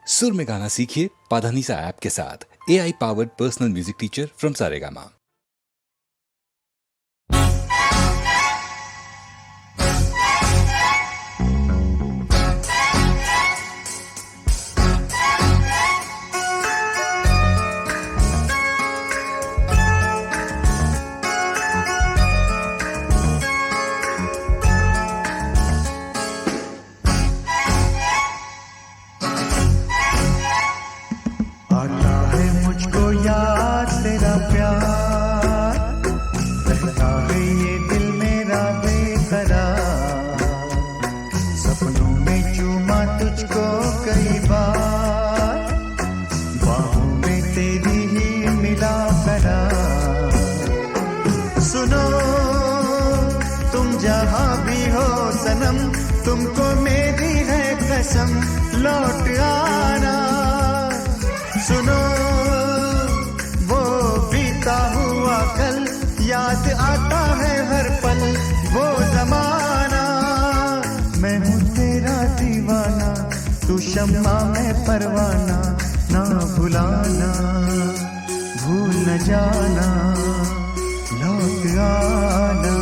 सुर में गाना सीखिए पाधानीसा ऐप के साथ। AI powered personal music teacher from Saregama. तुमको मेरी है कसम लौट आना। सुनो वो बीता हुआ कल याद आता है हर पल वो जमाना। मैं हूँ तेरा दीवाना तू शम्मा मैं परवाना। ना भुलाना भूल न जाना लौट आना।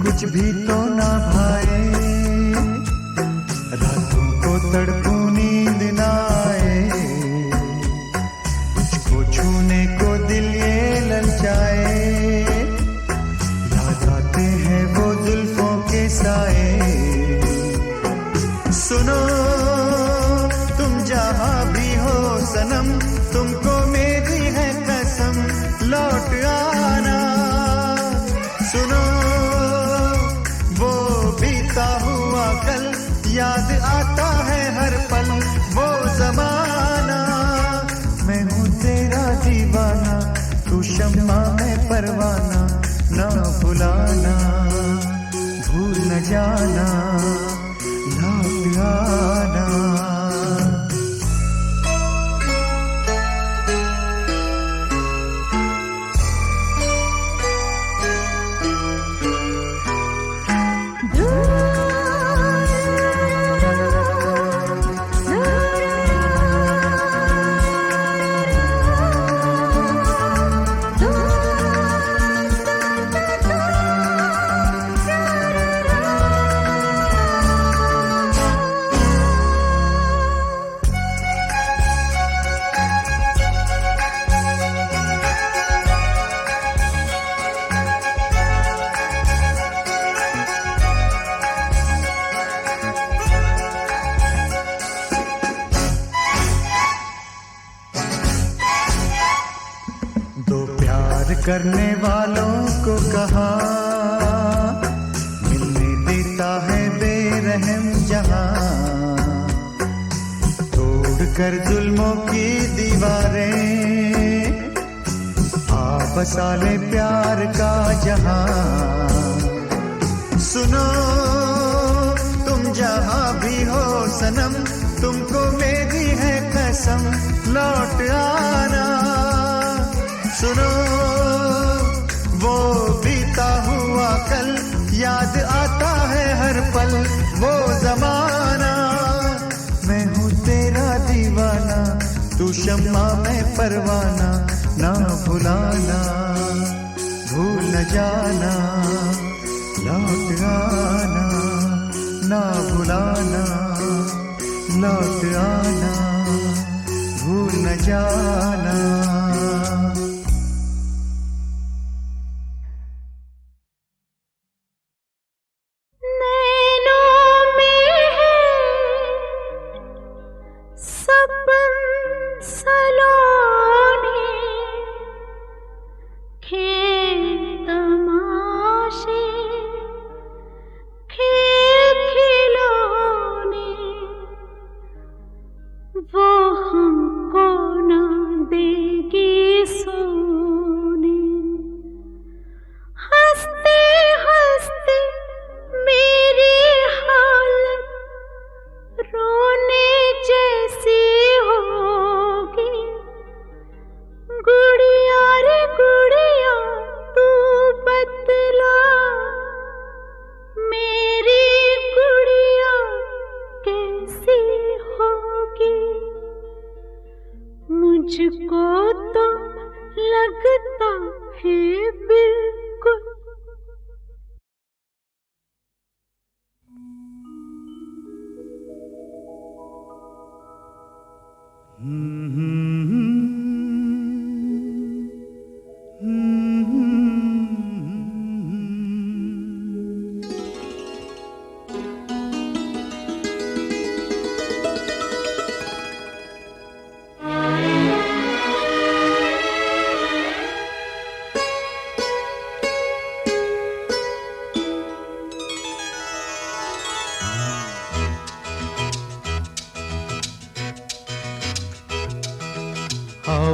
कुछ भी तो ना भाए रातों को तड़पूं नींद ना आए। तुझको छूने को दिल ये ललचाए। याद आते हैं वो जुल्फों के साए। सुनो तुम जहां भी हो सनम तुमको मेरी है कसम लौट आना। सुनो कल याद आता है हर पल वो जमाना। मैं हूँ तेरा दीवाना तू शम्मा मैं परवाना। ना भुलाना भूल न जाना लौट आना। करने वालों को कहा मिलने देता है बेरहम जहां। तोड़ कर जुल्मों की दीवारें आप बसा ले प्यार का जहां। सुनो तुम जहां भी हो सनम तुमको मेरी है कसम लौट आना। सुनो वो बीता हुआ कल याद आता है हर पल वो जमाना। मैं हूँ तेरा दीवाना तू शम्मा मैं परवाना। ना भुलाना भूल न जाना लौट आना। ना भुलाना लौट आना भूल न जाना। खेल तमाशे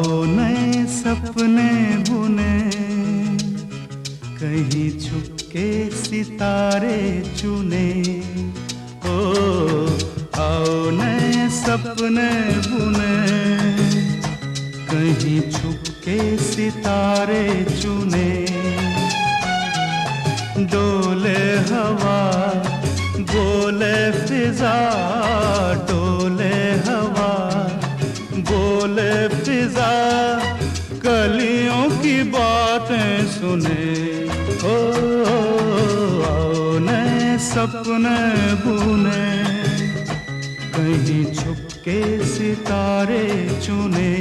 आओ नए सपने बुने, कहीं छुपके सितारे चुने। ओ आओ नए सपने बुने, कहीं छुपके सितारे चुने। डोले हवा बोले फिजा, डोले हवा बोले फिजा, कलियों की बातें सुने। ओ आओ नए सपने बुने, कहीं छुपके सितारे चुने।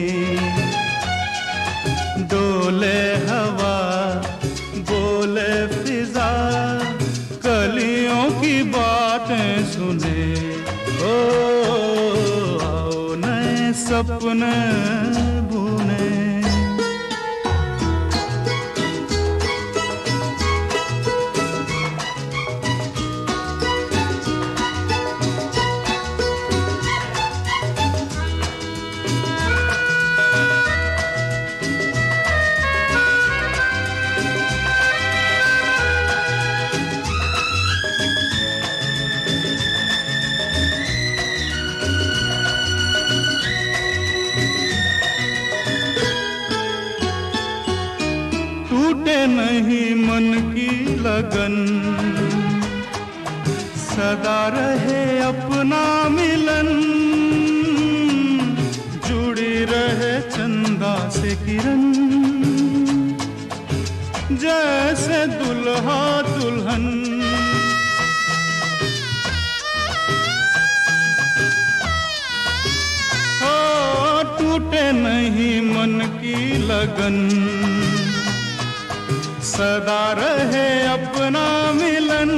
डोले हवा बोले फिजा, कलियों की बातें सुने। ओ आओ नए सपने बुने। टूटे नहीं मन की लगन, सदा रहे अपना मिलन। जुड़ी रहे चंदा से किरण, जैसे दुल्हा दुल्हन। हो टूटे नहीं मन की लगन, सदा रहे अपना मिलन।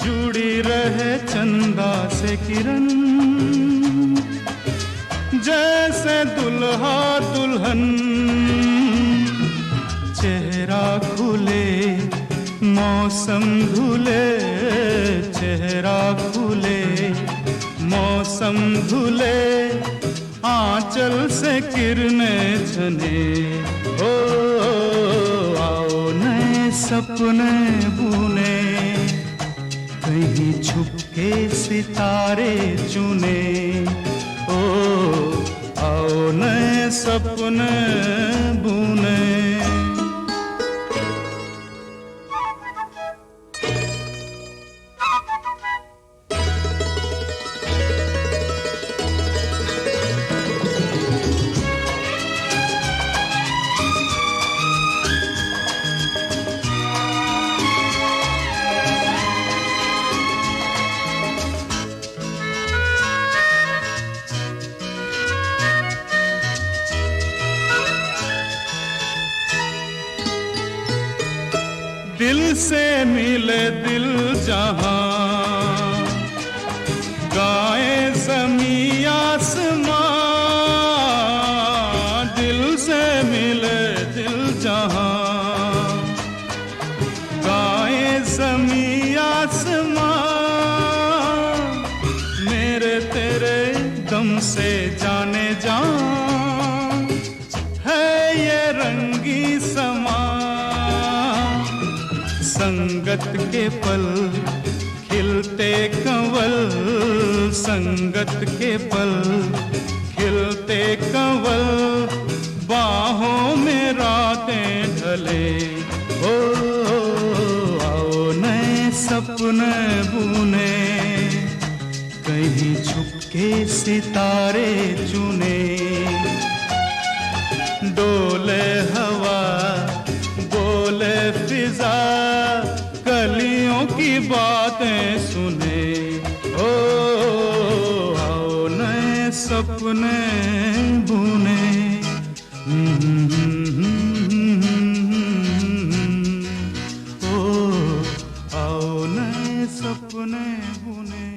जुड़ी रहे चंदा से किरण, जैसे दुल्हा दुल्हन। चेहरा खुले मौसम धुले, चेहरा खुले मौसम धुले, आंचल से किरणें झने। ओ आओ नए सपने बुने, कहीं छुपके सितारे चुने। ओ आओ नए सपने बुने। दिल से मिले दिल जहां, गाए ज़मीं आसमां। दिल से मिले दिल जहां, गाए ज़मीं आसमां। मेरे तेरे दम से जाने जान है ये रंगी समा। संगत के पल खिलते कंवल, संगत के पल खिलते कंवल, बाहों में रातें ढले। ओ आओ नए सपने बुने, कहीं छुपके सितारे चुने। डोले हवा बोले फिजा, कलियों की बातें सुने। ओ आओ नए सपने बुने। ओ आओ नए सपने बुने।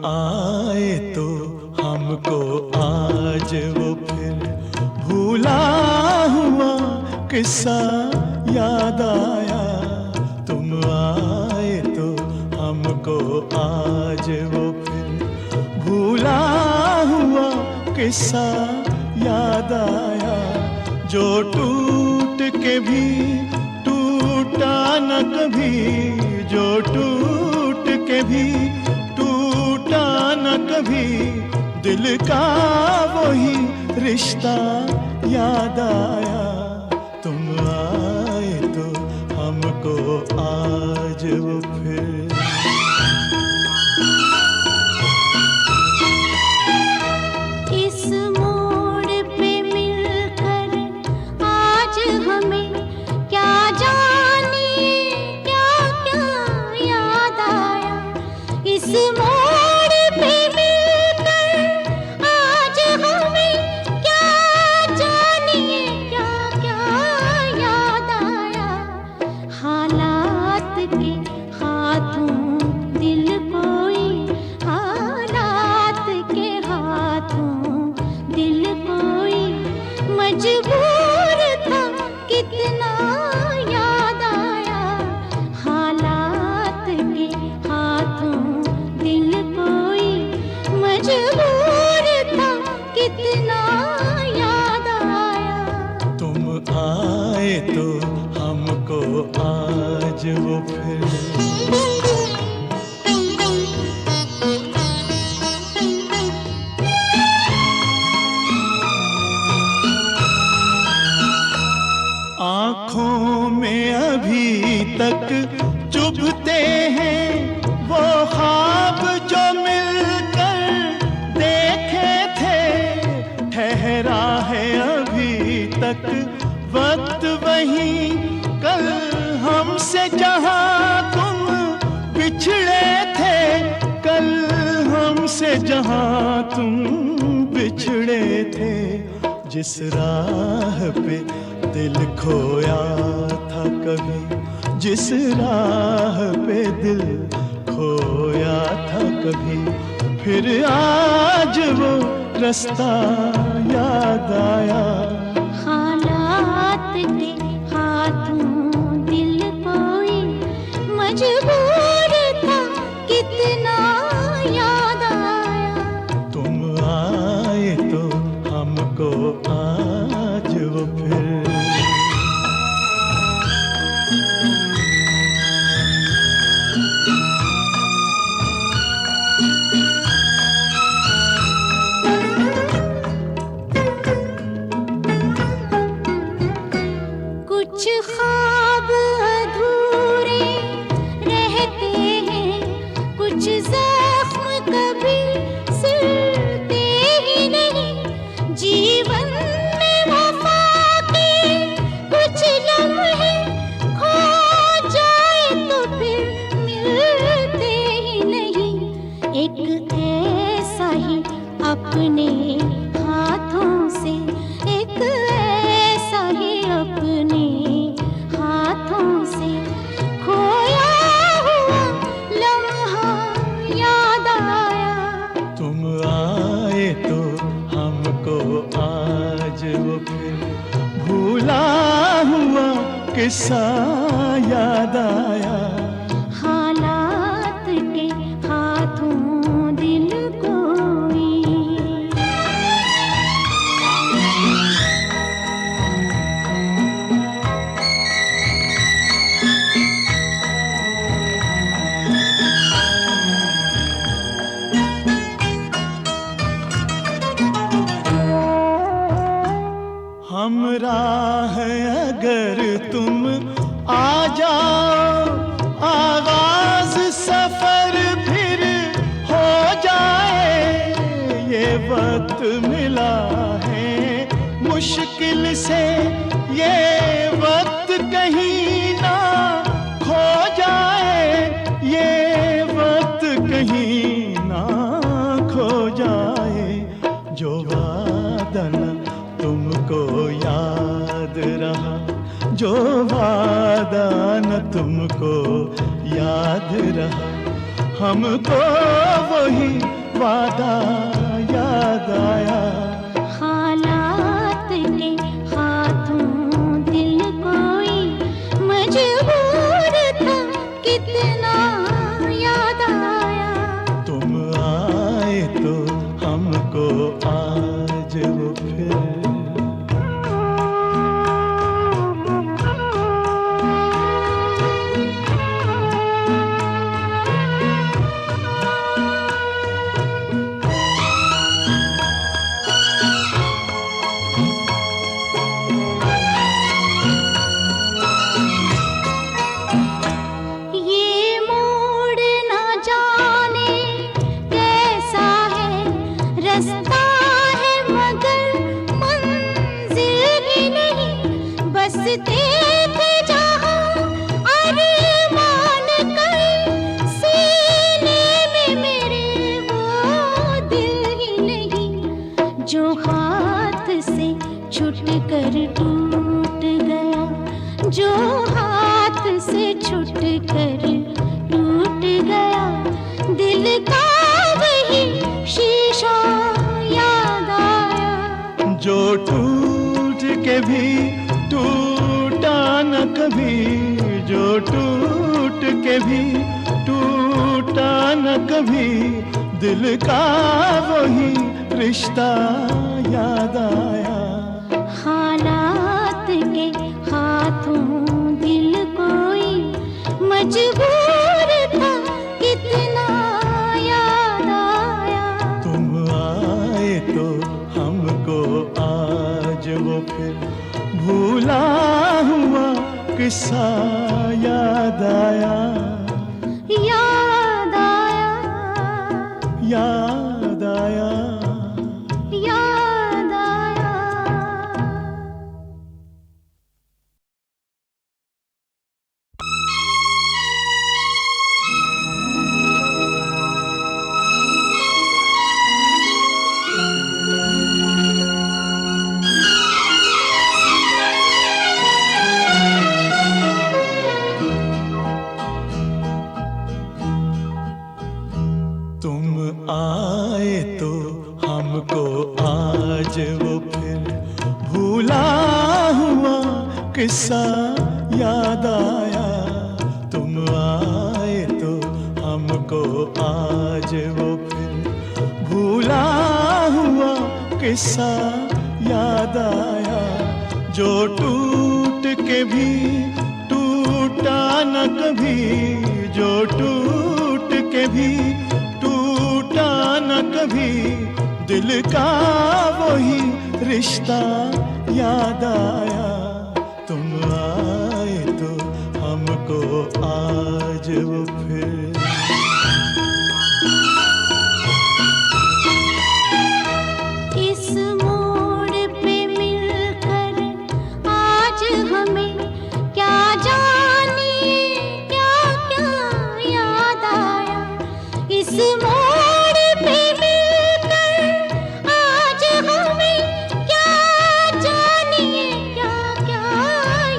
आए तो हमको आज वो फिर भूला हुआ किस्सा याद आया। तुम आए तो हमको आज वो फिर भूला हुआ किस्सा याद आया। जो टूट के भी टूटा न कभी, जो टूट के भी टूटा न कभी, दिल का वही रिश्ता याद आया। तुम आए तो हमको आज वो फिर इस मोड़ पे मिलकर आज हमें क्या जाने क्या क्या याद आया। इस मोड़ पे मिलकर आज हमें क्या जाने क्या क्या याद आया। हालात के हाथों दिल कोई, हालात के हाथों दिल कोई मजबूर था कितना याद आया। हालात के हाथों दिल कोई मजबूर था कितना याद आया। तुम आए तो हमको आज वो फिर आँखों में अभी तक चुभते हैं वो ख्वाब जो मिलकर देखे थे। ठहरा है अभी तक वक्त वही, कल हमसे जहाँ तुम बिछड़े थे, कल हमसे जहाँ तुम बिछड़े थे। जिस राह पे दिल खोया था कभी, जिस राह पे दिल खोया था कभी, फिर आज वो रास्ता याद आया। हालात के हाथों दिल कोई मजबूर था कितना याद आया। तुम आए तो हमको आज वो फिर कुछ ख्वाब अधूरे रहते हैं, कुछ जख्म कभी सिलते ही नहीं। जीवन में वफा के कुछ लम्हे खो जाए तो फिर मिलते ही नहीं। एक ऐसा ही अपने हाथों से, एक ऐसा ही अपने हाथों से खोया हुआ लम्हा याद आया। तुम आए तो हमको आज वो फिर भूला हुआ किस्सा याद आया। हालात के हाथों दिल कोई हमरा है अगर तुम आ जाओ, आगाज सफर फिर हो जाए। ये वक्त मिला है मुश्किल से, ये वक्त कहीं ना खो जाए। ये वक्त कहीं ना खो जाए। जो वादा न तुमको याद रहा, जो वादा न तुमको याद रहा, हमको वही वादा याद आया। हालात के हाथों दिल कोई मजबूर था, कितना याद आया। तुम आए तो हमको आज वो फिर ये मोड़ ना जाने कैसा है, रास्ता है मगर मंजिल ही नहीं। बसते थे जहाँ अरमान कर, सीने में मेरे वो दिल ही नहीं। जो हाथ से छूट कर टूट गया, जो हाथ से छूट कर टूट गया, दिल का वही शीशा याद आया। जो टूट के भी टूटा न कभी, जो टूट के भी टूटा न कभी, दिल का वही रिश्ता याद आया। हालात के हाथों दिल कोई मजबूर था, कितना याद आया। तुम आए तो हमको आज वो फिर भूला हुआ किस्सा याद आया। याद आया, याद आया। याद आया। तुम आए तो हमको आज वो फिर भूला हुआ किस्सा याद आया। तुम आए तो हमको आज वो फिर भूला हुआ किस्सा याद आया। जो टूट के भी टूटा न कभी, जो टूट के भी टूटा न कभी, दिल का वही रिश्ता याद आया। तुम आए तो हमको आज वो फिर इस मोड़ पे मिलकर आज हमें क्या जानिए क्या क्या याद आया। इस मोड़ पे मिलकर आज हमें क्या जानिए क्या क्या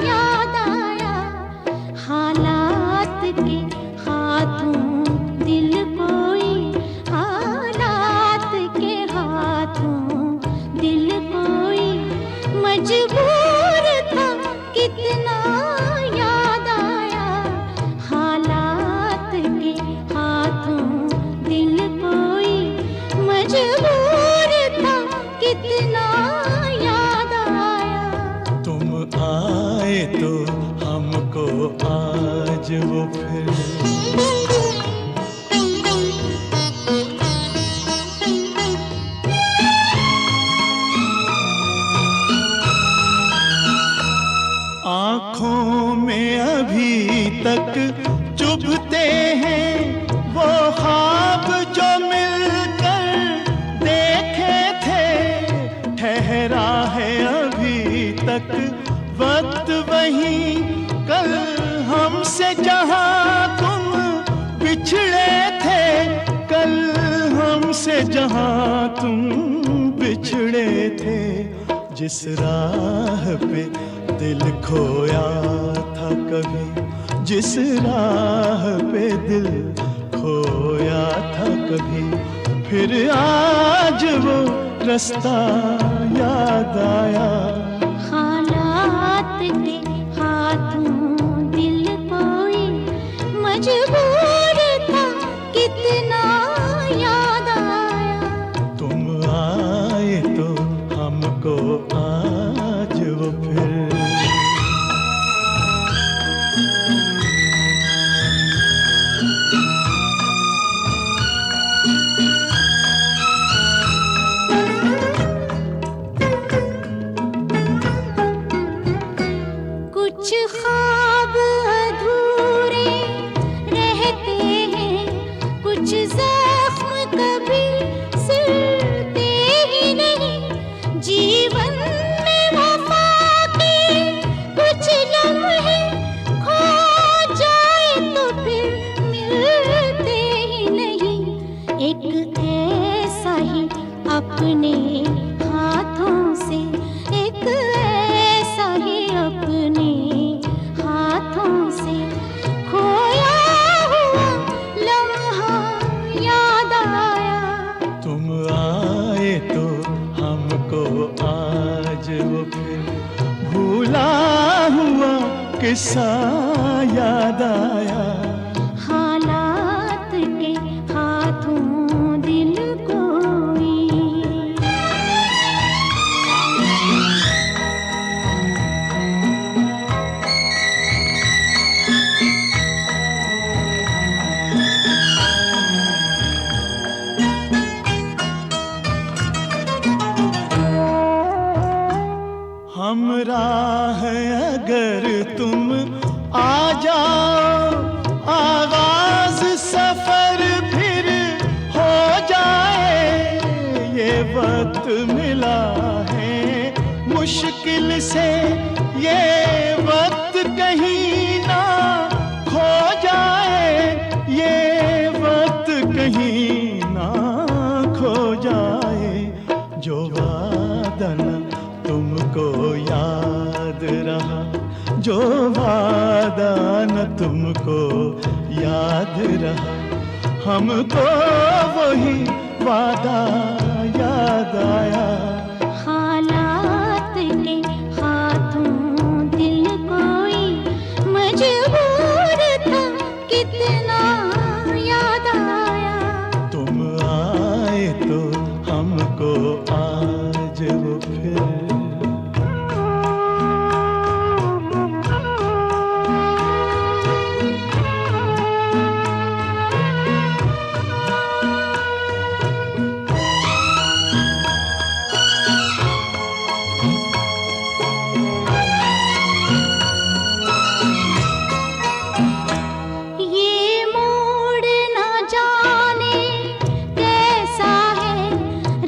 याद आया। हालात के हाथों दिल कोई, हालात के हाथों दिल कोई मजबूर था, कितना याद आया। हालात के हाथों दिल कोई मजबूर था, कितना याद आया। तुम आए तो हमको आज वो फिर आँखों में अभी तक चुभते हैं वो ख्वाब जो मिलकर देखे थे। ठहरा है अभी तक वक्त वही, कल हमसे जहाँ तुम बिछड़े थे, कल हमसे जहाँ तुम बिछड़े थे। जिस राह पे दिल खोया था कभी, जिस राह पे दिल खोया था कभी, फिर आज वो रास्ता याद आया। हालात के हाथों दिल कोई मजबूर था, कितना याद आया। तुम आए तो हमको आज वो फिर। कुछ ख्वाब अधूरे रहते हैं, कुछ जख्म कभी सिलते ही नहीं। जीवन में वफा के कुछ लम्हे खो जाए तो फिर मिलते ही नहीं। एक ऐसा ही अपने हाथों से, एक ऐसा ही अपने हाथों से खोया हुआ लम्हा याद आया। तुम आए तो हमको आज वो फिर, भूला हुआ किस्सा याद आया। हालात के हाथों दिल कोई। हमराह अगर तुम आ जाओ, आगाज सफर फिर हो जाए। ये वक्त मिला है मुश्किल से, ये वक्त कहीं ना खो जाए। ये वक्त कहीं ना खो जाए। जो वादा न तुमको याद रहा, जो वादा न तुमको याद रहा, हमको वही वादा याद आया। हालात के हाथों दिल कोई मजबूर था, कितना याद आया। तुम आए तो हमको आज वो फिर। ये मोड़ ना जाने कैसा है,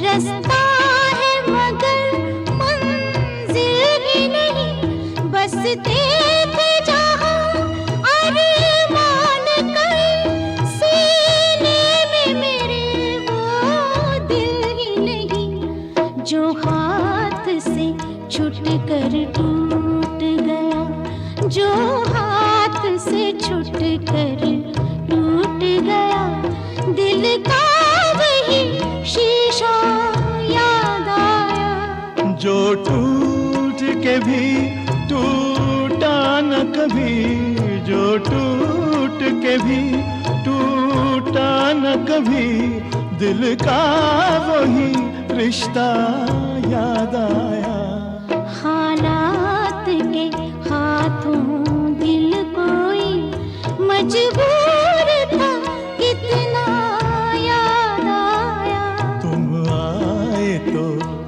रास्ता है मगर मंजिल ही नहीं। बसते थे जहाँ अरमान कर, सीने में मेरे वो दिल ही नहीं। जो हाथ से छूट कर टूट गया, जो हाथ से छूट कर टूट गया। दिल का वही शीशा याद आया। जो टूट के भी टूटा न कभी, जो टूट के भी टूटा न कभी। दिल का वही रिश्ता याद आया। हालात के हाथों दिल कोई मजबूर था, कितना याद आया। तुम आए तो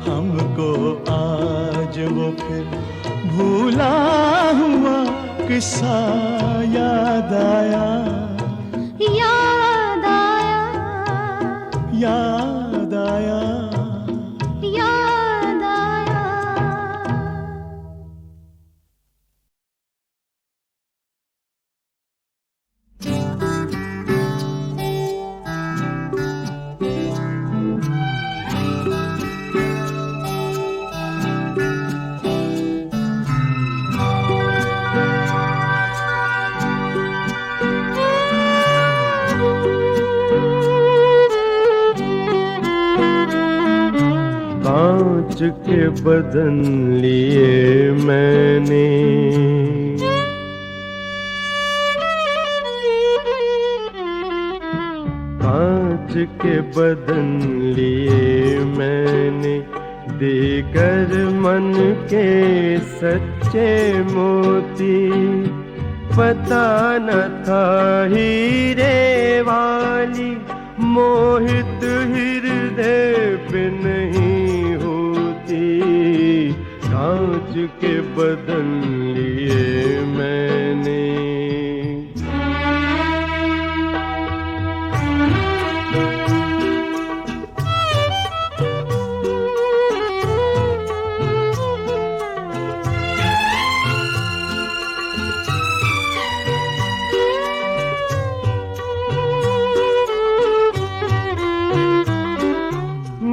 हमको आज वो फिर, भूला हुआ किस्सा याद आया। याद आया, याद आया। याद आया। के बदन लिए मैंने, कांच के बदन लिए मैंने, देकर मन के सच्चे मोती। पता न था हीरे वाली मोहित हृदय पे नहीं होती। कांच के बदन लिए मैंने।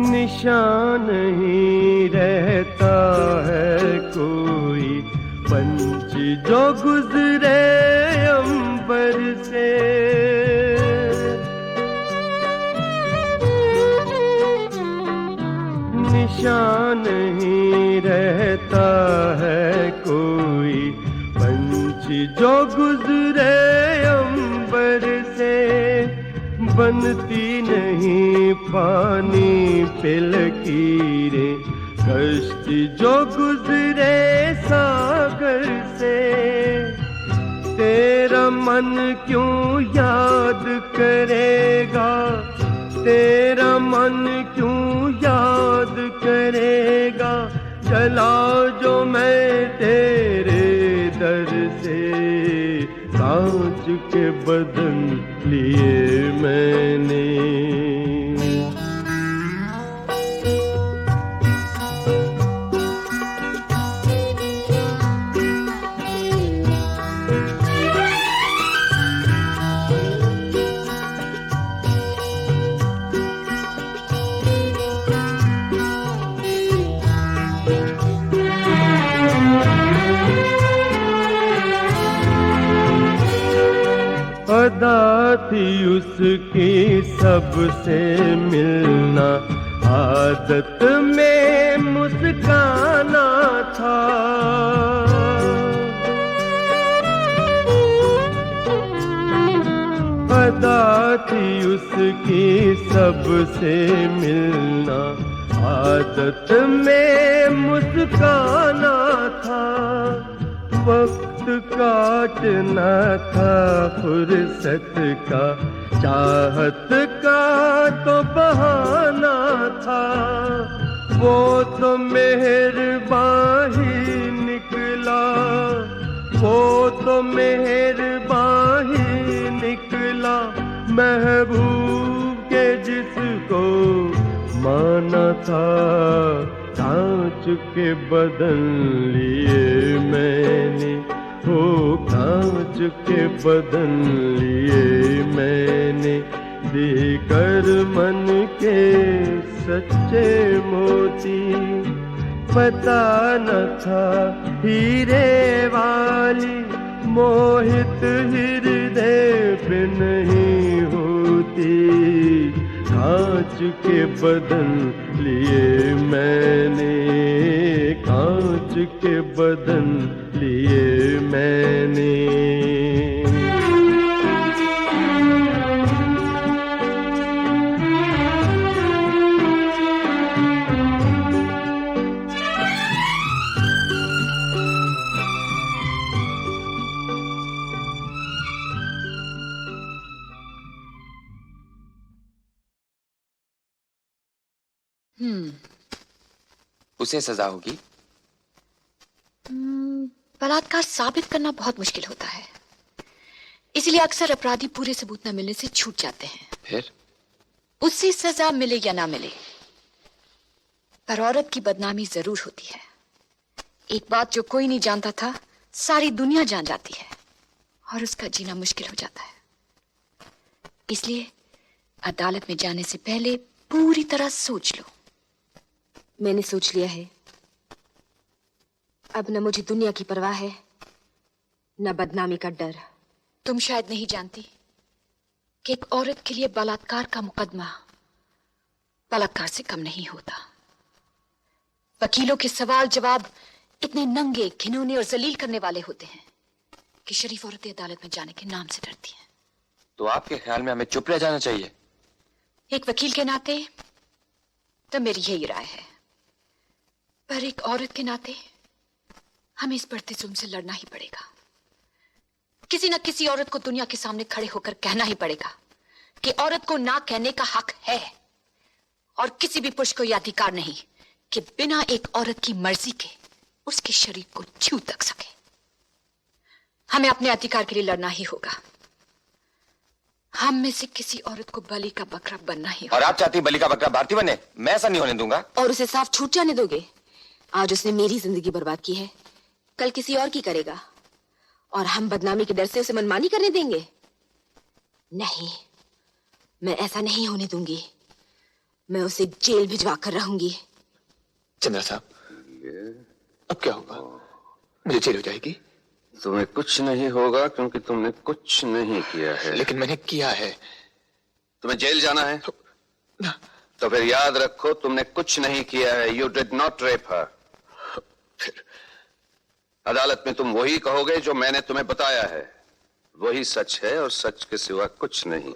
निशान नहीं रहता है कोई पंछ जो गुजरे अंबर से। निशान नहीं रहता है कोई पंछ जो गुजरे अंबर से। बनती नहीं पानी पे लकीरें कश्ती जो गुजरे सागर से। तेरा मन क्यों याद करेगा, तेरा मन क्यों याद करेगा, चला जो मैं तेरे दर से। कांच के बदन लिए मैंने। अदा थी उसकी सबसे मिलना, आदत में मुस्काना था। अदा थी उसकी सबसे मिलना, आदत में मुस्काना था। वक्त काटना था फुर्सत का, चाहत का तो बहाना था। वो तो मेहरबान ही निकला, वो तो मेहरबान ही निकला। महबूब के जिसको माना था। कांच के बदन लिए मैंने, हो कांच के बदन लिए मैंने। देकर मन के सच्चे मोती। पता न था हीरे वाली मोहित हृदय पे नहीं होती। कांच के बदन लिए मैंने, कांच के बदन लिए मैंने। उसे सजा होगी। बलात्कार साबित करना बहुत मुश्किल होता है, इसलिए अक्सर अपराधी पूरे सबूत न मिलने से छूट जाते हैं। फिर उससे सजा मिले या ना मिले, पर औरत की बदनामी जरूर होती है। एक बात जो कोई नहीं जानता था, सारी दुनिया जान जाती है और उसका जीना मुश्किल हो जाता है। इसलिए अदालत में जाने से पहले पूरी तरह सोच लो। मैंने सोच लिया है। अब न मुझे दुनिया की परवाह है, न बदनामी का डर। तुम शायद नहीं जानती कि एक औरत के लिए बलात्कार का मुकदमा बलात्कार से कम नहीं होता। वकीलों के सवाल जवाब इतने नंगे, घिनौने और जलील करने वाले होते हैं कि शरीफ औरतें अदालत में जाने के नाम से डरती हैं। तो आपके ख्याल में हमें चुप रह जाना चाहिए? एक वकील के नाते तो मेरी यही राय है, पर एक औरत के नाते हमें इस बढ़ते जुल्म से लड़ना ही पड़ेगा। किसी न किसी औरत को दुनिया के सामने खड़े होकर कहना ही पड़ेगा कि औरत को ना कहने का हक है, और किसी भी पुरुष को यह अधिकार नहीं कि बिना एक औरत की मर्जी के उसके शरीर को छू तक सके। हमें अपने अधिकार के लिए लड़ना ही होगा। हम में से किसी औरत को बलि का बकरा बनना ही होगा। और आप चाहती बलि का बकरा भारती बने? मैं ऐसा नहीं होने दूंगा। और उसे साफ छूट जाने दोगे? आज उसने मेरी जिंदगी बर्बाद की है, कल किसी और की करेगा, और हम बदनामी के डर से उसे मनमानी करने देंगे? नहीं, मैं ऐसा नहीं होने दूंगी। मैं उसे जेल भिजवा कर रहूंगी। चंद्रा साहब, अब क्या होगा? मुझे जेल हो जाएगी? तुम्हें कुछ नहीं होगा क्योंकि तुमने कुछ नहीं किया है। लेकिन मैंने किया है। तुम्हें जेल जाना है? तो फिर याद रखो तुमने कुछ नहीं किया है। यू डिड नॉट रेप हर। फिर अदालत में तुम वही कहोगे जो मैंने तुम्हें बताया है। वही सच है और सच के सिवा कुछ नहीं।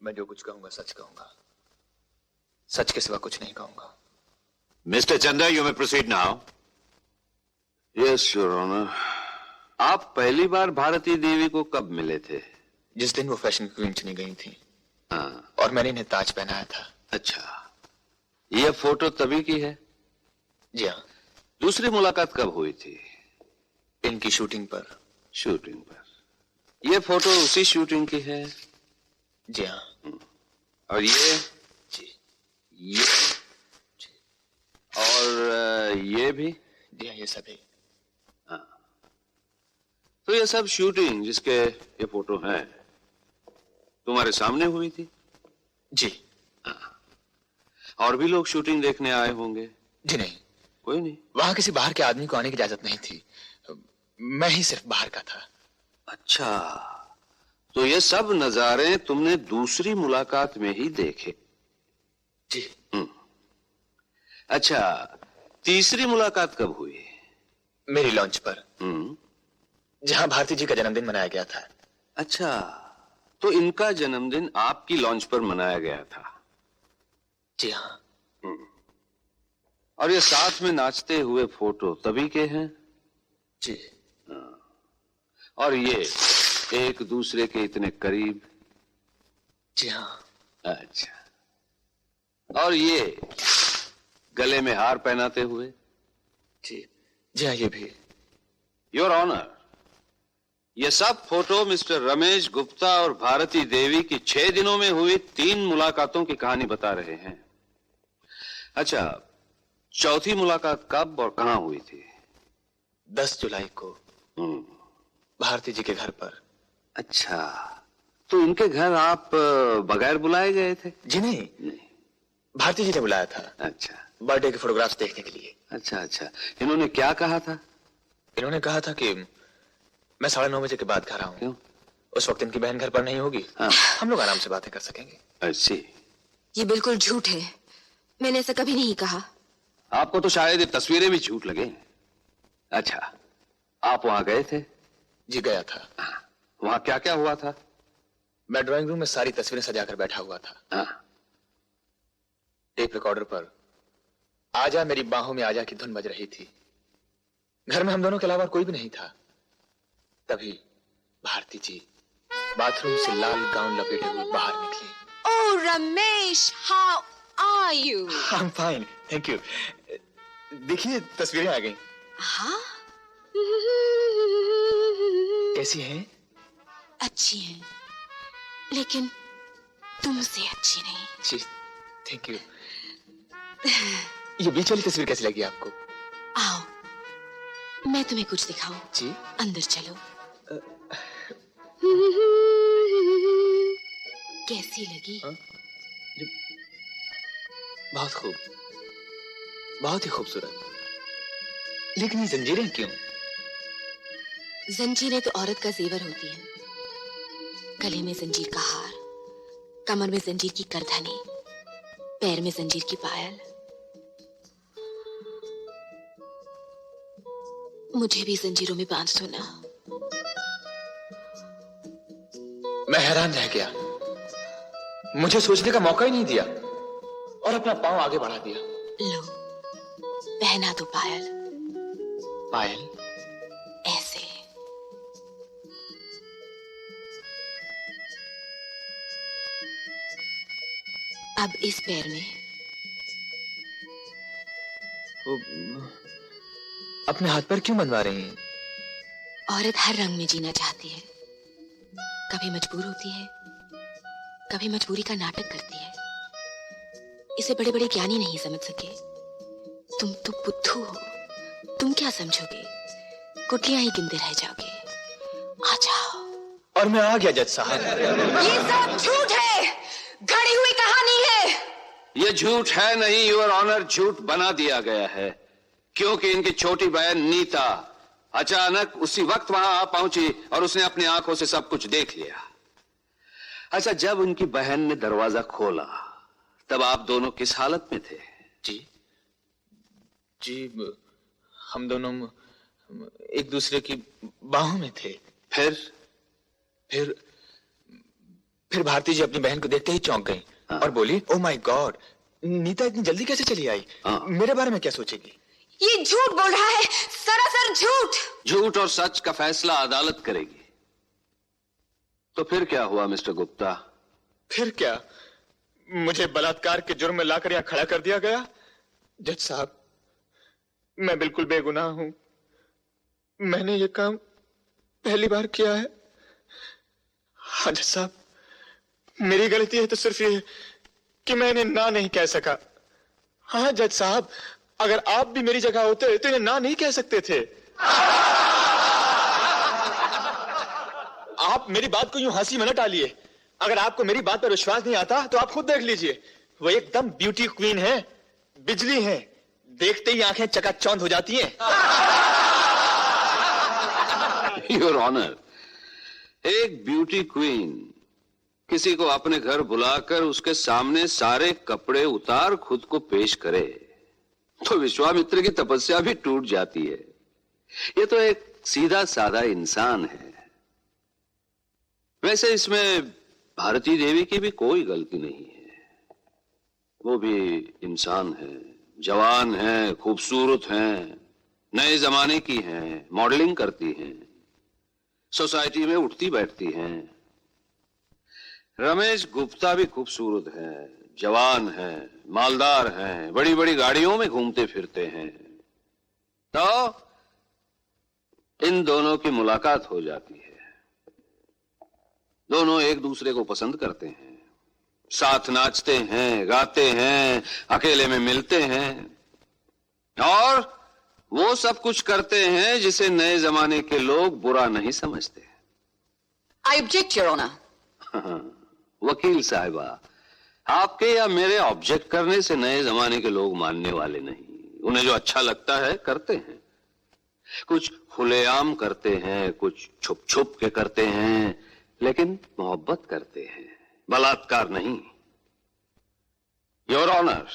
मैं जो कुछ कहूंगा सच कहूंगा, सच के सिवा कुछ नहीं कहूंगा। Mister Chandra, you may proceed now. Yes your honour. आप पहली बार भारती देवी को कब मिले थे? जिस दिन वो फैशन क्वीन चुनी गई थी हाँ। और मैंने इन्हें ताज पहनाया था। अच्छा, यह फोटो तभी की है? जी हाँ। दूसरी मुलाकात कब हुई थी? इनकी शूटिंग पर। शूटिंग पर। यह फोटो उसी शूटिंग की है? जी हाँ। और ये? जी। ये? जी। और ये भी? जी हाँ, ये सभी। तो ये सब शूटिंग जिसके ये फोटो है तुम्हारे सामने हुई थी? जी। और भी लोग शूटिंग देखने आए होंगे? जी नहीं, कोई नहीं। वहां किसी बाहर के आदमी को आने की इजाजत नहीं थी। मैं ही सिर्फ बाहर का था। अच्छा, तो ये सब नजारे तुमने दूसरी मुलाकात में ही देखे? जी। अच्छा, तीसरी मुलाकात कब हुई? मेरी लॉन्च पर, जहां भारती जी का जन्मदिन मनाया गया था। अच्छा, तो इनका जन्मदिन आपकी लॉन्च पर मनाया गया था? जी हाँ। और ये साथ में नाचते हुए फोटो तभी के हैं? जी। और ये एक दूसरे के इतने करीब? जी हाँ। अच्छा, और ये गले में हार पहनाते हुए? जी। जी हाँ, ये भी। योर ऑनर, ये सब फोटो मिस्टर रमेश गुप्ता और भारती देवी की 6 दिनों में हुई 3 मुलाकातों की कहानी बता रहे हैं। अच्छा, चौथी मुलाकात कब और कहां हुई थी? 10 जुलाई को भारती जी के घर पर। अच्छा, तो इनके घर आप बगैर बुलाए गए थे? जी नहीं, भारती जी ने बुलाया था। अच्छा, बर्थडे के फोटोग्राफ्स देखने के लिए। अच्छा। इन्होंने क्या कहा था? इन्होंने कहा था कि मैं 9:30 बजे के बाद घर आऊं। क्यों? उस वक्त इनकी बहन घर पर नहीं होगी। हाँ। हम लोग आराम से बातें कर सकेंगे। अच्छी। ये बिल्कुल झूठ है, मैंने ऐसा कभी नहीं कहा। आपको तो शायद ये तस्वीरें भी झूठ लगे। अच्छा, आप वहां गए थे? जी गया था। वहां क्या क्या हुआ था? मैं ड्राइंग रूम में सारी तस्वीरें सजाकर बैठा हुआ था। हाँ। टेप रिकॉर्डर पर आजा मेरी बाहों में आजा की धुन बज रही थी। घर में हम दोनों के अलावा कोई भी नहीं था। तभी भारती जी बाथरूम से लाल गाउन लपेटे हुए बाहर निकली। Oh Ramesh, how are you? I am fine, thank you. देखिए तस्वीरें आ गई। हाँ, कैसी हैं? अच्छी हैं, लेकिन तुमसे अच्छी नहीं। जी, थैंक यू। ये बीच वाली तस्वीर कैसी लगी आपको? आओ, मैं तुम्हें कुछ दिखाऊं। जी। अंदर चलो। कैसी लगी? बहुत खूब, बहुत ही खूबसूरत। लेकिन ये जंजीरें क्यों? जंजीरें तो औरत का जेवर होती है। गले में जंजीर का हार, कमर में जंजीर की करधनी, पैर में जंजीर की पायल। मुझे भी जंजीरों में बांध दो ना। मैं हैरान रह गया, मुझे सोचने का मौका ही नहीं दिया और अपना पांव आगे बढ़ा दिया। लो, पहना दो पायल। पायल? ऐसे। अब इस पैर में। अपने हाथ पर क्यों बनवा रही हैं? औरत हर रंग में जीना चाहती है। कभी मजबूर होती है, कभी मजबूरी का नाटक करती है। इसे बड़े बड़े ज्ञानी नहीं समझ सके। तुम तो बुद्धू हो, तुम क्या समझोगे? कुटियां ही गिनते रह जाओगे। आ जाओ। और मैं आ गया जज साहब। ये सब झूठ है, गढ़ी हुई कहानी है। ये झूठ है नहीं, योर ऑनर, झूठ बना दिया गया है, क्योंकि इनकी छोटी बहन नीता अचानक उसी वक्त वहां आ पहुंची और उसने अपनी आंखों से सब कुछ देख लिया। अच्छा, जब उनकी बहन ने दरवाजा खोला तब आप दोनों किस हालत में थे? जी हम दोनों एक दूसरे की बाहों में थे। फिर भारती जी अपनी बहन को देखते ही चौंक गई और बोली, ओ माय गॉड, नीता इतनी जल्दी कैसे चली आई? मेरे बारे में क्या सोचेगी? ये झूठ बोल रहा है, सरासर झूठ। झूठ और सच का फैसला अदालत करेगी। तो फिर क्या हुआ मिस्टर गुप्ता? फिर क्या, मुझे बलात्कार के जुर्म में लाकर यहां खड़ा कर दिया गया। जज साहब, मैं बिल्कुल बेगुनाह हूं। मैंने ये काम पहली बार किया है। हाँ जज साहब, मेरी गलती है तो सिर्फ ये कि मैंने ना नहीं कह सका। हाँ जज साहब, अगर आप भी मेरी जगह होते तो इन्हें ना नहीं कह सकते थे। आप मेरी बात को यूं हंसी में न टालिए। अगर आपको मेरी बात पर विश्वास नहीं आता तो आप खुद देख लीजिए। वो एकदम ब्यूटी क्वीन है, बिजली है, देखते ही आंखें चकाचौंध हो जाती हैं। योर ऑनर, एक ब्यूटी क्वीन किसी को अपने घर बुलाकर उसके सामने सारे कपड़े उतार खुद को पेश करे तो विश्वामित्र की तपस्या भी टूट जाती है। ये तो एक सीधा साधा इंसान है। वैसे इसमें भारती देवी की भी कोई गलती नहीं है। वो भी इंसान है, जवान है, खूबसूरत है, नए जमाने की हैं, मॉडलिंग करती हैं, सोसाइटी में उठती बैठती हैं। रमेश गुप्ता भी खूबसूरत है, जवान है, मालदार हैं, बड़ी बड़ी गाड़ियों में घूमते फिरते हैं। तो इन दोनों की मुलाकात हो जाती है। दोनों एक दूसरे को पसंद करते हैं, साथ नाचते हैं, गाते हैं, अकेले में मिलते हैं और वो सब कुछ करते हैं जिसे नए जमाने के लोग बुरा नहीं समझते। I object your honour. वकील साहिबा, आपके या मेरे ऑब्जेक्ट करने से नए जमाने के लोग मानने वाले नहीं। उन्हें जो अच्छा लगता है करते हैं। कुछ खुलेआम करते हैं, कुछ छुप छुप के करते हैं, लेकिन मोहब्बत करते हैं, बलात्कार नहीं। योर ऑनर,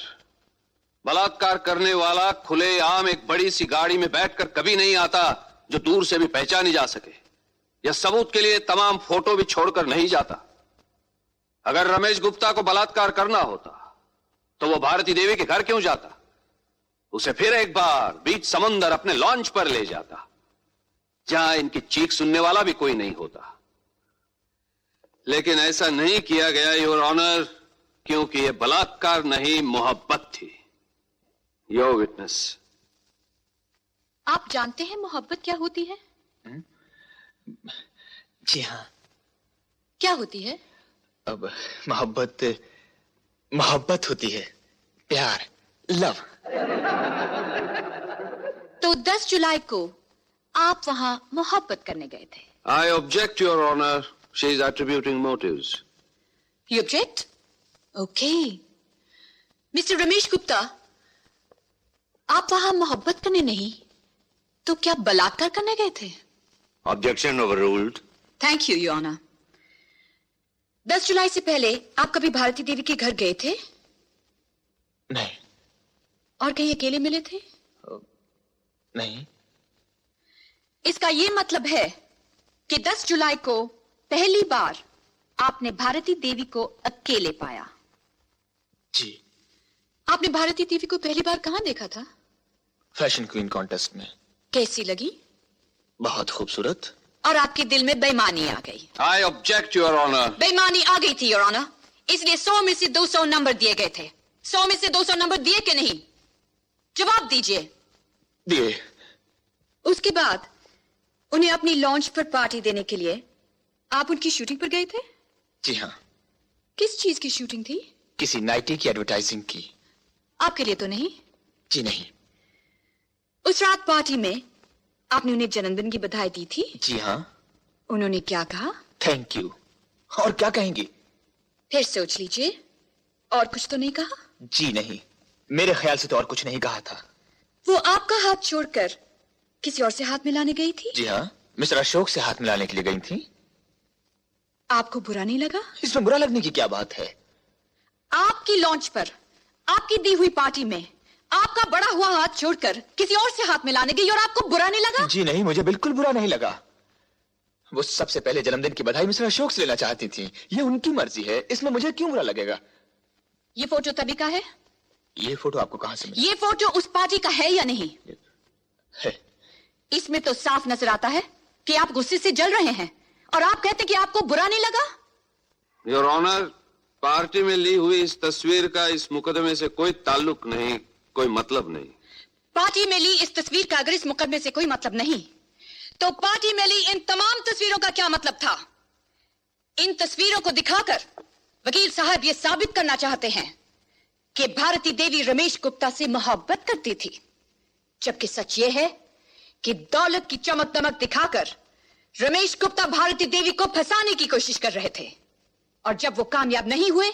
बलात्कार करने वाला खुलेआम एक बड़ी सी गाड़ी में बैठकर कभी नहीं आता जो दूर से भी पहचानी जा सके, या सबूत के लिए तमाम फोटो भी छोड़कर नहीं जाता। अगर रमेश गुप्ता को बलात्कार करना होता तो वो भारती देवी के घर क्यों जाता? उसे फिर एक बार बीच समुंदर अपने लॉन्च पर ले जाता, जहां इनकी चीख सुनने वाला भी कोई नहीं होता। लेकिन ऐसा नहीं किया गया योर ऑनर, क्योंकि यह बलात्कार नहीं, मोहब्बत थी। Your witness. आप जानते हैं मोहब्बत क्या होती है? जी हाँ। क्या होती है? अब मोहब्बत होती है, प्यार, लव। तो 10 जुलाई को आप वहां मोहब्बत करने गए थे। I object your honour, she is attributing motives. You object? Okay. Mister Ramesh Gupta, आप वहां मोहब्बत करने नहीं तो क्या बलात्कार करने गए थे? Objection overruled. Thank you, your honour. 10 जुलाई से पहले आप कभी भारती देवी के घर गए थे? नहीं। और कहीं अकेले मिले थे? नहीं। इसका ये मतलब है कि 10 जुलाई को पहली बार आपने भारती देवी को अकेले पाया। जी। आपने भारती देवी को पहली बार कहां देखा था? फैशन क्वीन कॉन्टेस्ट में। कैसी लगी? बहुत खूबसूरत। और आपके दिल में बेईमानी आ गई? I object, Your Honor. बेईमानी आ गई थी, योर ऑनर। इसलिए 100 में से 200 नंबर दिए गए थे। 100 में से 200 नंबर दिए कि नहीं? जवाब दीजिए। दिए। उसके बाद उन्हें अपनी लॉन्च पर पार्टी देने के लिए आप उनकी शूटिंग पर गए थे? जी हाँ। किस चीज की शूटिंग थी? किसी नाइटी की एडवर्टाइजिंग की। आपके लिए तो नहीं? जी नहीं। उस रात पार्टी में आपने उन्हें जन्मदिन की बधाई दी थी? जी हाँ। उन्होंने क्या कहा? Thank you. और क्या कहेंगी? फिर सोच लीजिए। और कुछ तो नहीं कहा? जी नहीं, मेरे ख्याल से तो और कुछ नहीं कहा था। वो आपका हाथ छोड़कर किसी और से हाथ मिलाने गई थी? जी हाँ, मिस्टर अशोक से हाथ मिलाने के लिए गई थी। आपको बुरा नहीं लगा? इसमें बुरा लगने की क्या बात है? आपकी लॉन्च पर आपकी दी हुई पार्टी में आपका बड़ा हुआ हाथ छोड़कर किसी और से हाथ मिलाने गई और आपको बुरा नहीं लगा? जी नहीं, मुझे बिल्कुल बुरा नहीं लगा। वो सबसे पहले जन्मदिन की बधाई मिस्टर अशोक से लेना चाहती थी। ये उनकी मर्जी है, इसमें मुझे क्यों बुरा लगेगा? ये फोटो तभी का है? ये फोटो आपको कहां से मिला? ये फोटो उस पार्टी का है या नहीं? है। इसमें तो साफ नजर आता है कि आप गुस्से से जल रहे हैं और आप कहते कि आपको बुरा नहीं लगा। योर ऑनर, पार्टी में ली हुई इस तस्वीर का इस मुकदमे से कोई ताल्लुक नहीं, कोई मतलब नहीं। पार्टी में ली इस तस्वीर का अगर इस मुकदमे से कोई मतलब नहीं, तो पार्टी में ली इन तमाम तस्वीरों का क्या मतलब था? इन तस्वीरों को दिखाकर वकील साहब ये साबित करना चाहते हैं कि भारती देवी रमेश गुप्ता से मोहब्बत करती थी, जबकि सच ये है कि दौलत की चमक दमक दिखाकर रमेश गुप्ता भारती देवी को फंसाने की कोशिश कर रहे थे, और जब वो कामयाब नहीं हुए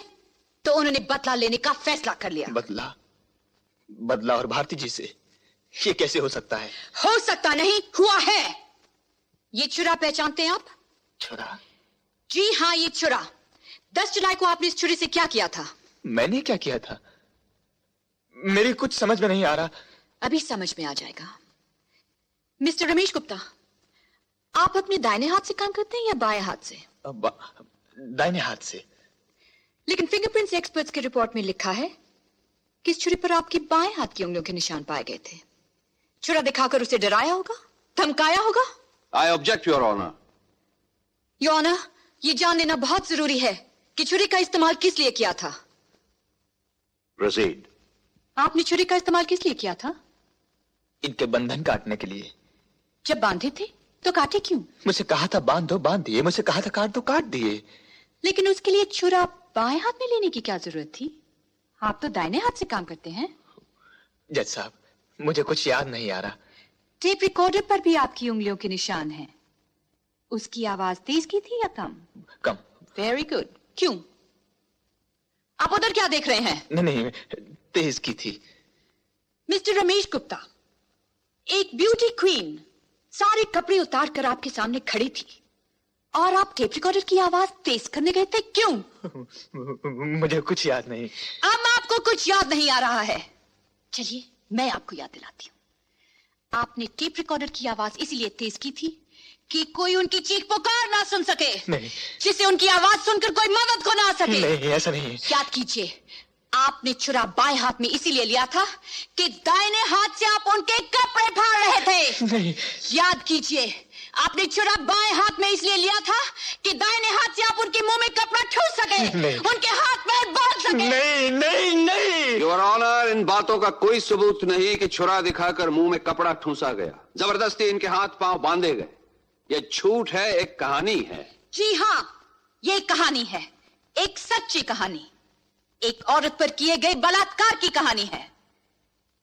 तो उन्होंने बदला लेने का फैसला कर लिया। बदला? बदला और भारती जी से? ये कैसे हो सकता है? हो सकता नहीं, हुआ है। ये छुरा पहचानते हैं आप? छुरा? जी हाँ, ये छुरा। 10 जुलाई को आपने इस छुरी से क्या किया था? मैंने क्या किया था? मेरी कुछ समझ में नहीं आ रहा। अभी समझ में आ जाएगा। मिस्टर रमेश गुप्ता, आप अपने दाहिने हाथ से काम करते हैं या बाएं हाथ से? दाहिने हाथ से। लेकिन फिंगरप्रिंट्स एक्सपर्ट्स की रिपोर्ट में लिखा है कि इस छुरी पर आपकी बाएं हाथ की उंगलियों के निशान पाए गए थे। छुरा दिखाकर उसे डराया होगा, धमकाया होगा। I object, your honour. Your honour, ये जान लेना बहुत जरूरी है कि छुरी का इस्तेमाल किस लिए किया था। Proceed. आपने छुरी का इस्तेमाल किस लिए किया था? इनके बंधन काटने के लिए। जब बांधे थे तो काटे क्यों? मुझसे कहा था बांध दो, बांध दिए। मुझसे कहा था काट दो, काट दिए। लेकिन उसके लिए छुरा बाएं हाथ में लेने की क्या जरूरत थी? आप तो दाहिने हाथ से काम करते हैं। जज साहब, मुझे कुछ याद नहीं आ रहा। टेप रिकॉर्डर पर भी आपकी उंगलियों के निशान हैं। उसकी आवाज तेज की थी या कम? कम। Very good. क्यों? आप उधर क्या देख रहे हैं? नहीं, तेज की थी। मिस्टर रमेश गुप्ता, एक ब्यूटी क्वीन सारे कपड़े उतार कर आपके सामने खड़ी थी और आप टेप रिकॉर्डर की आवाज तेज करने गए थे। क्यों? मुझे कुछ याद नहीं। अब आपको कुछ याद नहीं आ रहा है। चलिए मैं आपको याद दिलाती हूँ। आपने टेप रिकॉर्डर की आवाज इसीलिए तेज की थी कि कोई उनकी चीख पुकार ना सुन सके, नहीं। जिससे उनकी आवाज सुनकर कोई मदद को ना आ सके। नहीं, ऐसा नहीं है। याद कीजिए, आपने छुरा बाएं हाथ में इसीलिए लिया था कि दाहिने हाथ से आप उनके कपड़े फाड़ रहे थे। नहीं। याद कीजिए, आपने छुरा बाएं हाथ में इसलिए लिया था कि दाहिने हाथ से आप उनके मुंह में कपड़ा ठूस सके, नहीं। उनके हाथ पैर बांध सके। नहीं, नहीं, नहीं। योर ऑनर, इन बातों का कोई सबूत नहीं कि छुरा दिखाकर मुंह में कपड़ा ठूंसा गया, जबरदस्ती इनके हाथ पांव बांधे गए। यह झूठ है, एक कहानी है। जी हाँ, ये कहानी है, एक सच्ची कहानी। एक औरत पर किए गए बलात्कार की कहानी है।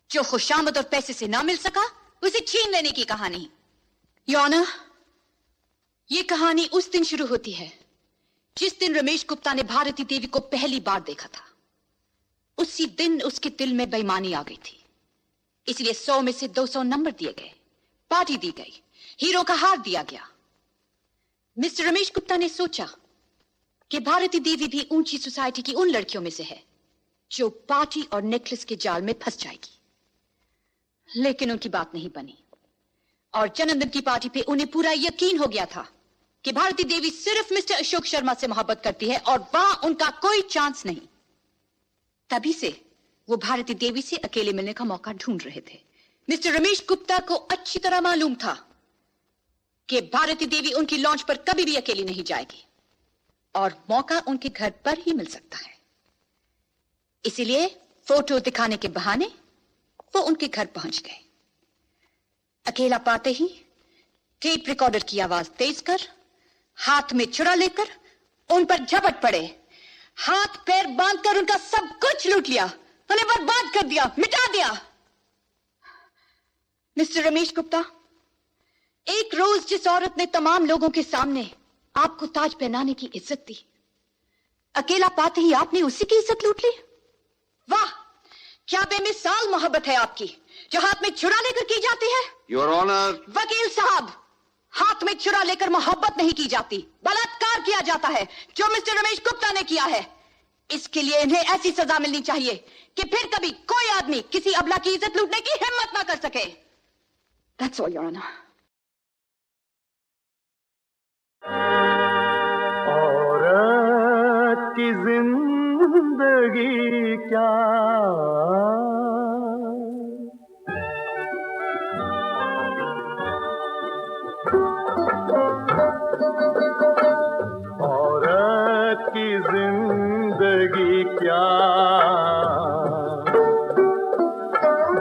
जो खुशामद और पैसे से ना मिल सका, उसे छीन लेने की कहानी। योर ऑनर, ये कहानी उस दिन शुरू होती है जिस दिन रमेश गुप्ता ने भारती देवी को पहली बार देखा था। उसी दिन उसके दिल में बेईमानी आ गई थी, इसलिए 100 में से 200 नंबर दिए गए, पार्टी दी गई, हीरो का हार दिया गया। मिस्टर रमेश गुप्ता ने सोचा कि भारती देवी भी ऊंची सोसाइटी की उन लड़कियों में से है जो पार्टी और नेकलेस के जाल में फंस जाएगी। लेकिन उनकी बात नहीं बनी और जन्मदिन की पार्टी पे उन्हें पूरा यकीन हो गया था कि भारती देवी सिर्फ मिस्टर अशोक शर्मा से मोहब्बत करती है और वहां उनका कोई चांस नहीं। तभी से वो भारती देवी से अकेले मिलने का मौका ढूंढ रहे थे। मिस्टर रमेश गुप्ता को अच्छी तरह मालूम था कि भारती देवी उनकी लॉन्च पर कभी भी अकेली नहीं जाएगी और मौका उनके घर पर ही मिल सकता है। इसीलिए फोटो दिखाने के बहाने वो उनके घर पहुंच गए। अकेला पाते ही टेप रिकॉर्डर की आवाज तेज कर हाथ में छुरा लेकर उन पर झपट पड़े। हाथ पैर बांधकर उनका सब कुछ लूट लिया, उन्हें बर्बाद कर दिया, मिटा दिया। मिस्टर रमेश गुप्ता, एक रोज जिस औरत ने तमाम लोगों के सामने आपको ताज पहनाने की इज्जत दी, अकेला पाते ही आपने उसी की इज्जत लूट ली। वाह, क्या बेमिसाल मोहब्बत है आपकी, जो हाथ में छुरा लेकर की जाती है। Your honour. वकील साहब, हाथ में छुरा लेकर मोहब्बत नहीं की जाती, बलात्कार किया जाता है, जो मिस्टर रमेश गुप्ता ने किया है। इसके लिए इन्हें ऐसी सजा मिलनी चाहिए कि फिर कभी कोई आदमी किसी अबला की इज्जत लूटने की हिम्मत ना कर सके। That's all, Your Honor. औरत की जिंदगी क्या औरत की जिंदगी क्या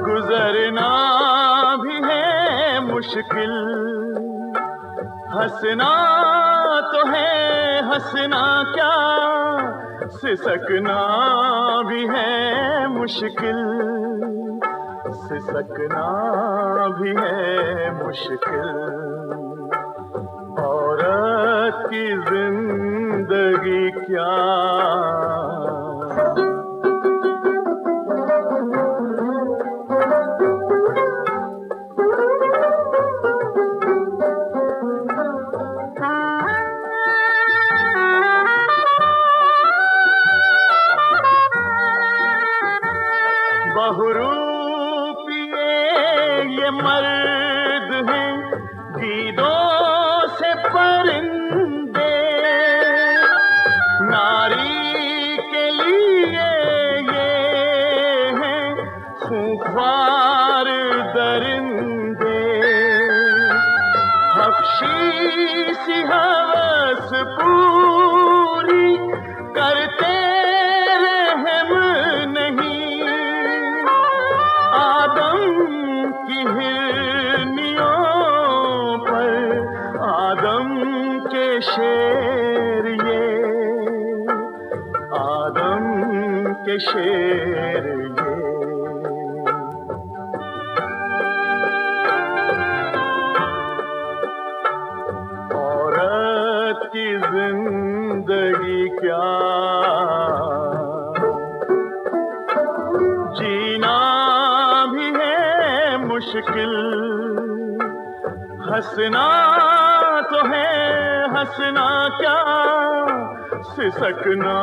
गुजरना भी है मुश्किल, हंसना तो है हंसना क्या, सिसकना भी है मुश्किल, सिसकना भी है मुश्किल। औरत की जिंदगी क्या बहुरूपिये ये मर्द हैं, गीदों से परिंदे, नारी के लिए ये हैं खूंखार दरिंदे। हफ्शी सी हवस पूरी करते रहम नहीं, आदम की हिरनियों पर आदम के शेर ये, आदम के शेर ये। औरत की जिंदगी क्या जीना भी है मुश्किल, हंसना तो है हंसना क्या, सिसकना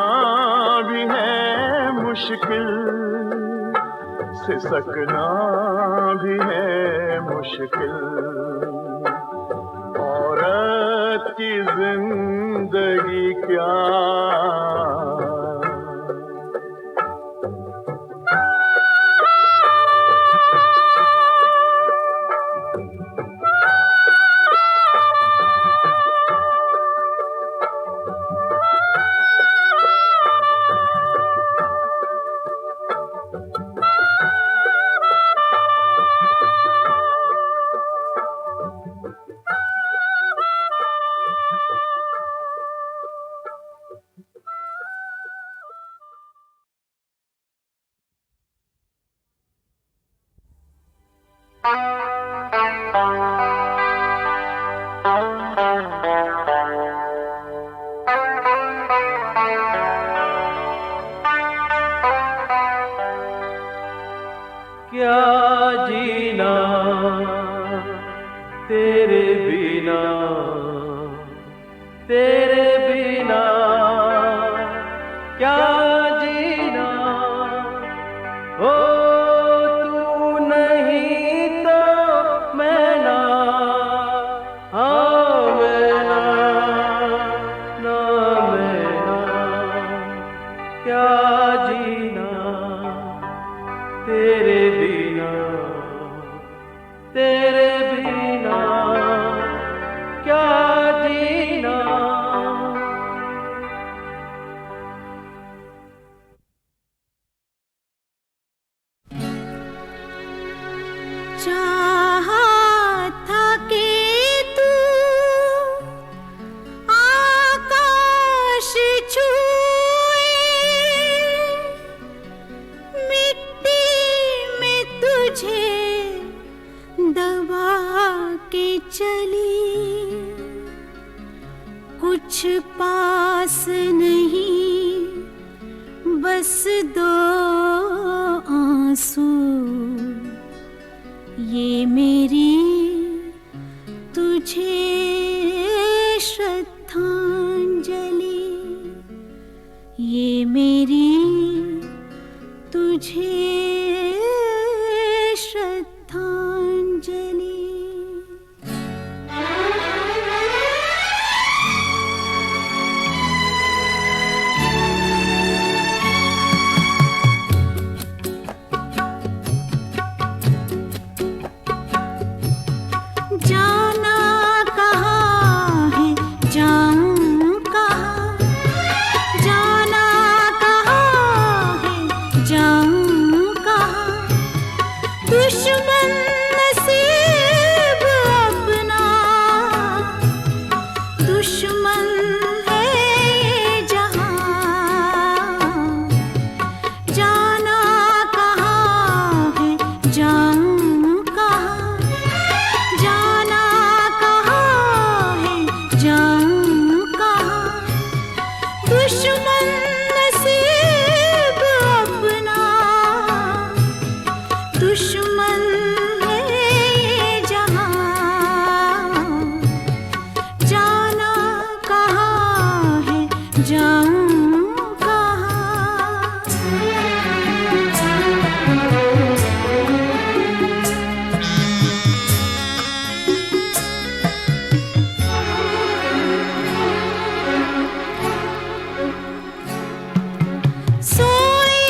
भी है मुश्किल, सिसकना भी है मुश्किल। औरत की जिंदगी क्या क्या जीना तेरे बिना, तेरे बिना क्या जीना, ओ तू नहीं तो मैं ना, हाँ मैं ना, ना मैं ना, क्या जीना तेरे बिना, तेरे बिना क्या जीना। चाहा था कि तू आकाश छूए, मिट्टी में तुझे दबा के चली, कुछ पास नहीं बस दो आंसू, ये मेरी तुझे श्रद्धांजलि, ये मेरी तुझे श्रद्धांजलि। जाना कहाँ है, जाऊँ कहाँ, जाना कहाँ है, जाऊँ कहाँ, दुश्मन नसीब अपना, दुश्मन है ये जहाँ, जाना कहाँ है, जाऊँ कहाँ, जाना कहाँ है, जाऊँ कहाँ, दुश्मन नसीब अपना, दुश्मन है ये जहाँ, जाना कहाँ है, जाऊँ कहाँ। सोई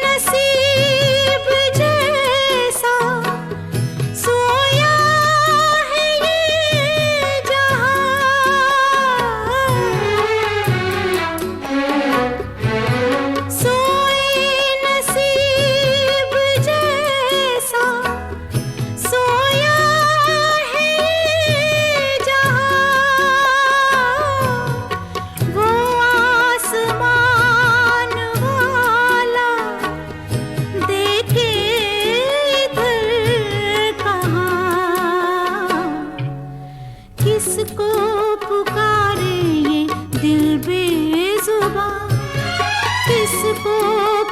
नसीब जैसा सोया है ये जहाँ, सोई नसीब जैसा सोया है ये जहाँ, वो आसमान वाला देखे इधर कहाँ, किसको पुकारे ये दिल बेजुबां, किसको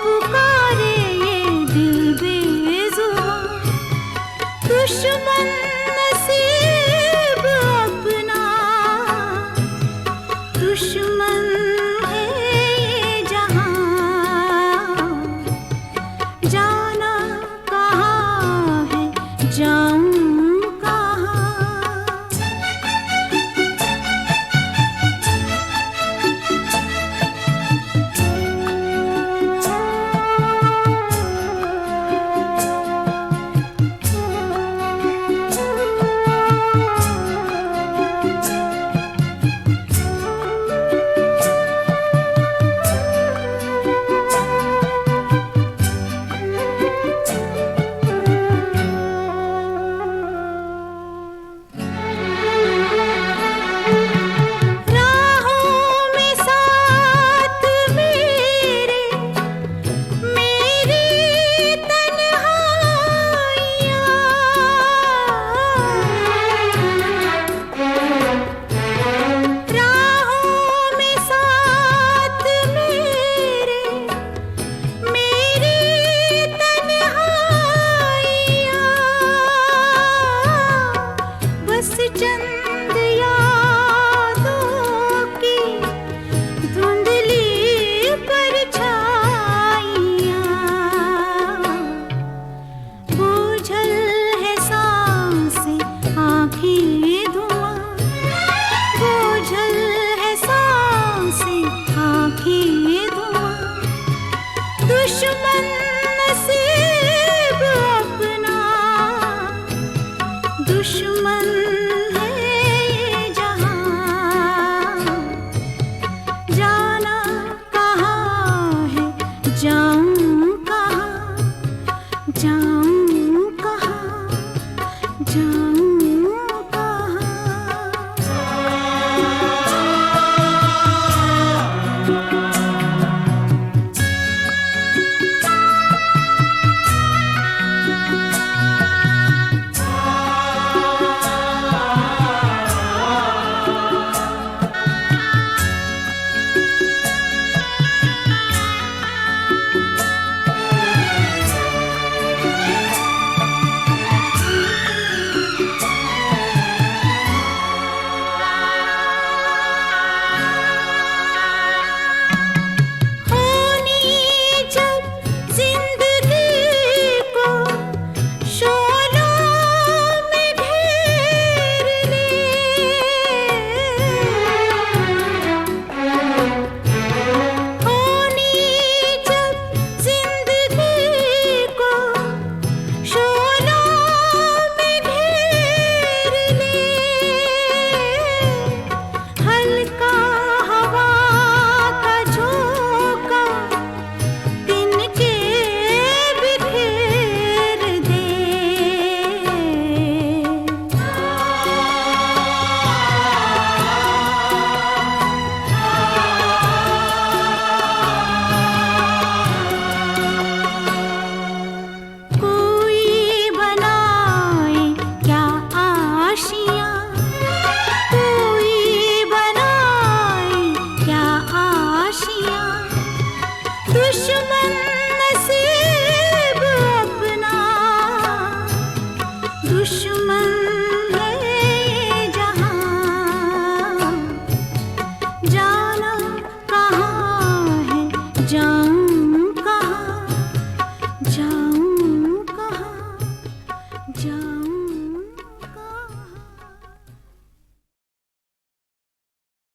पुकारे ये दिल बेजुबां, दुश्मन